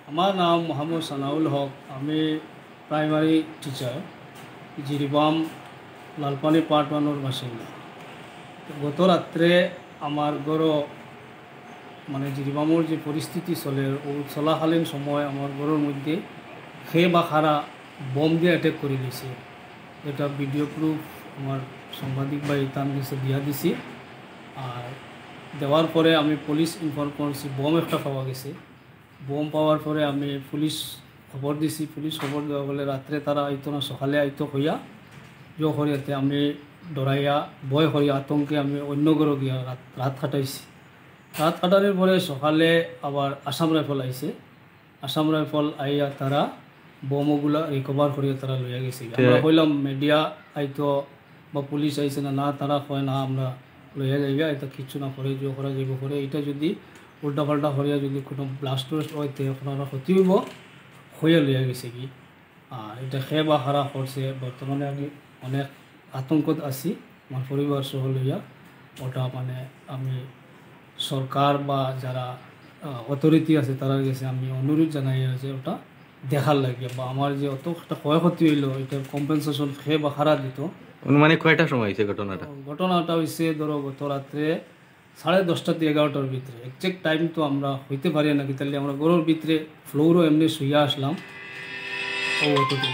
আমার নাম মোহাম্মদ সানাউল হক। আমি প্রাইমারি টিচার, জিরিবাম লালপানি পার্ট 1 বাসিন্দা। গত রাত্রে আমার গড় মানে জিরিবামর যে পরিস্থিতি চলে ও চলাকালীন সময় আমার গড়ের মধ্যে খেয়ে বা খারা বম দিয়ে অ্যাটাক করে দিয়েছে। এটা ভিডিও প্রুফ আমার সাংবাদিক ভাই তার কাছে দিয়া দিছি। আর দেওয়ার পরে আমি পুলিশ ইনফর্ম করছি বম একটা পাওয়া গেছে। বম পাওয়ার পরে আমি পুলিশ খবর দিছি। পুলিশ খবর দেওয়া বলে রাত্রে তারা আইতো না, সকালে আইতো হইয়া জো করিয়াতে আমি ডরাইয়া ভয় করিয়া আতঙ্কে আমি অন্য ঘরে গিয়া রাত কাটাইছি। রাত কাটানোর পরে সকালে আবার আসাম রাইফল আইছে। আসাম রাইফল আইয়া তারা বোমগুলা রিকভার করিয়া তারা লইয়া গেছে। আমরা কইলাম মিডিয়া আইতো বা পুলিশ আইছে না, না তারা কয় না আমরা লইয়া যাইবা, এটা কিছু না করে জো করা যাইব করে। এটা যদি উল্টাপাল্টা করিয়া যদি কোনো ব্লাস্ট ট্লাস্ট হয় তে আপনারা ক্ষতি হইব হইয়া লইয়া গেছে কি। আর এটা খেয়ে বা খারাপ করছে। বর্তমানে আমি অনেক আতঙ্কত আছি আমার পরিবার সহ লইয়া। ওটা মানে আমি সরকার বা যারা অথরিটি আছে তারা গেছে আমি অনুরোধ জানাই আছে ওটা দেখার লাগে বা আমার যে অত একটা ক্ষয়ক্ষতি হইলো এটার কম্পেনসেশন খেয়ে বা খারাপ দিত। মানে কয়টার সময় হয়েছে ঘটনাটা? ঘটনাটা হয়েছে ধরো গত রাত্রে 10:30 থেকে 11টার ভিতরে। এক্সাক্ট টাইম তো আমরা হইতে পারি না, কি তাহলে আমরা গরুর ভিতরে ফ্লোরও এমনি শুইয়া আসলাম। ও অতটুকু